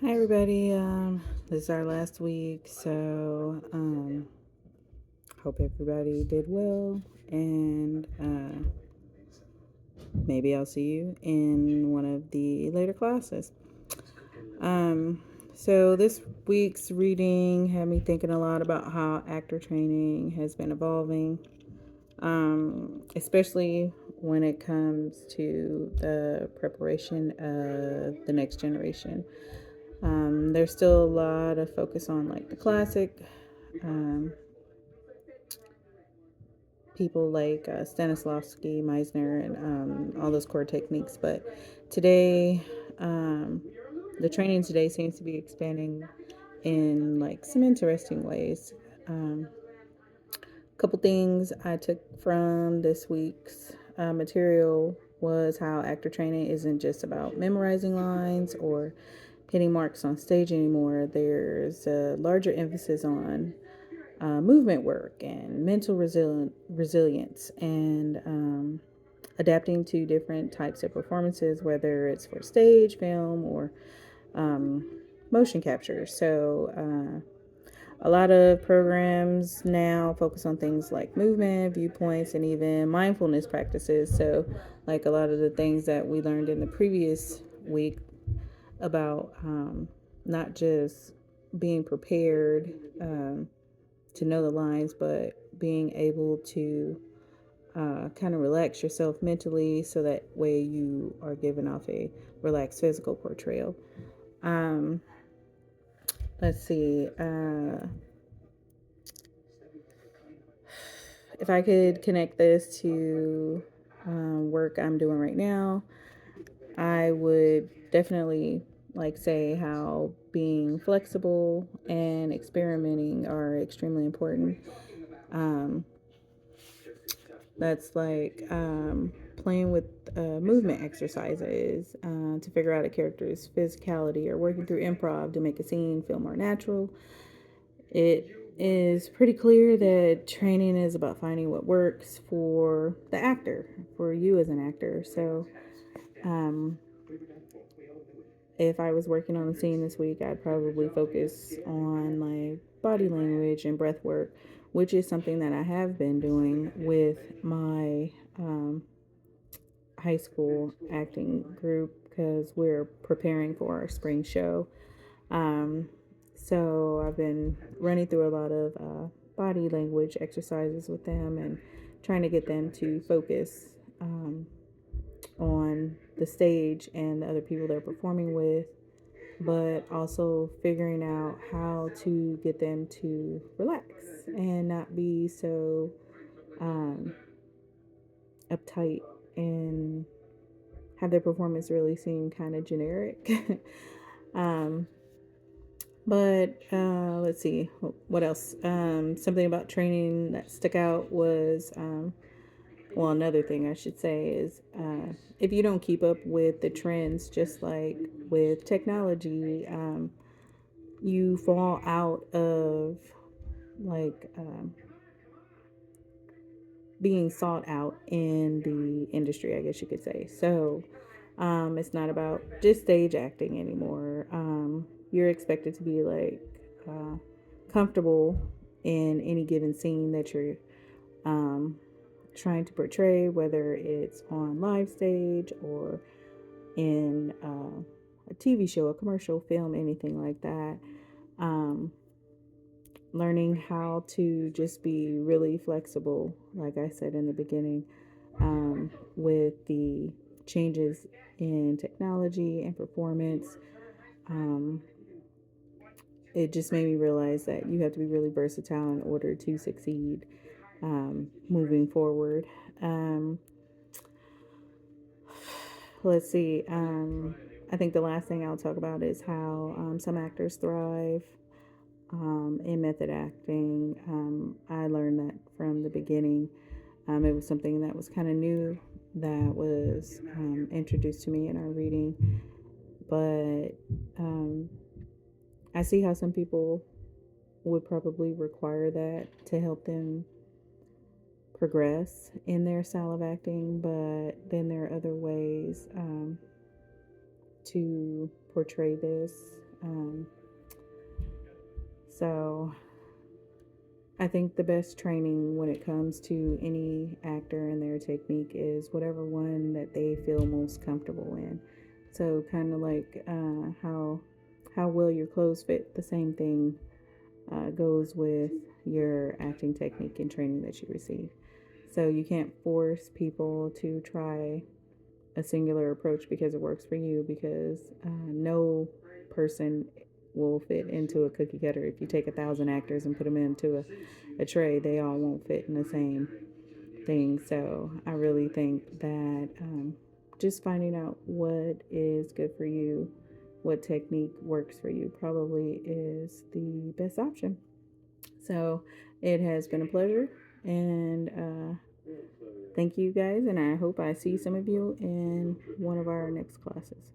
Hi everybody. This is our last week, so hope everybody did well, and maybe I'll see you in one of the later classes. Um, so this week's reading had me thinking a lot about how actor training has been evolving, especially when it comes to the preparation of the next generation. There's still a lot of focus on like the classic um, people like Stanislavski, Meisner, and all those core techniques. But today, um, the training today seems to be expanding in like some interesting ways. A couple things I took from this week's material was how actor training isn't just about memorizing lines or hitting marks on stage anymore. There's a larger emphasis on movement work and mental resilience and adapting to different types of performances, whether it's for stage, film, or um, motion capture. So, a lot of programs now focus on things like movement, viewpoints, and even mindfulness practices. So, like a lot of the things that we learned in the previous week about not just being prepared to know the lines, but being able to kind of relax yourself mentally so that way you are giving off a relaxed physical portrayal. Um, let's see. If I could connect this to work I'm doing right now, I would definitely like say how being flexible and experimenting are extremely important. Um, that's like playing with movement exercises to figure out a character's physicality or working through improv to make a scene feel more natural. It is pretty clear that training is about finding what works for the actor, for you as an actor. So, um, if I was working on a scene this week, I'd probably focus on like body language and breath work, which is something that I have been doing with my high school acting group because we're preparing for our spring show. Um, so I've been running through a lot of body language exercises with them and trying to get them to focus on the stage and the other people they're performing with, but also figuring out how to get them to relax and not be so um, uptight and have their performance really seem kind of generic. um, but let's see, what else? Something about training that stuck out was, well, another thing I should say is if you don't keep up with the trends, just like with technology, you fall out of like being sought out in the industry, I guess you could say. So it's not about just stage acting anymore. You're expected to be like comfortable in any given scene that you're um, trying to portray, whether it's on live stage or in a TV show, a commercial, film, anything like that. Um, Learning how to just be really flexible, like I said in the beginning, with the changes in technology and performance. Um, it just made me realize that you have to be really versatile in order to succeed moving forward. Um, let's see. I think the last thing I'll talk about is how some actors thrive in method acting. I learned that from the beginning. It was something that was kind of new that was introduced to me in our reading. But I see how some people would probably require that to help them progress in their style of acting. But then there are other ways to portray this. So I think the best training when it comes to any actor and their technique is whatever one that they feel most comfortable in. So kind of like how well your clothes fit. The same thing goes with your acting technique and training that you receive. So you can't force people to try a singular approach because it works for you, because no person will fit into a cookie cutter. If you take 1,000 actors and put them into a tray, they all won't fit in the same thing. So I really think that just finding out what is good for you, what technique works for you, probably is the best option. So it has been a pleasure, and thank you guys, and I hope I see some of you in one of our next classes.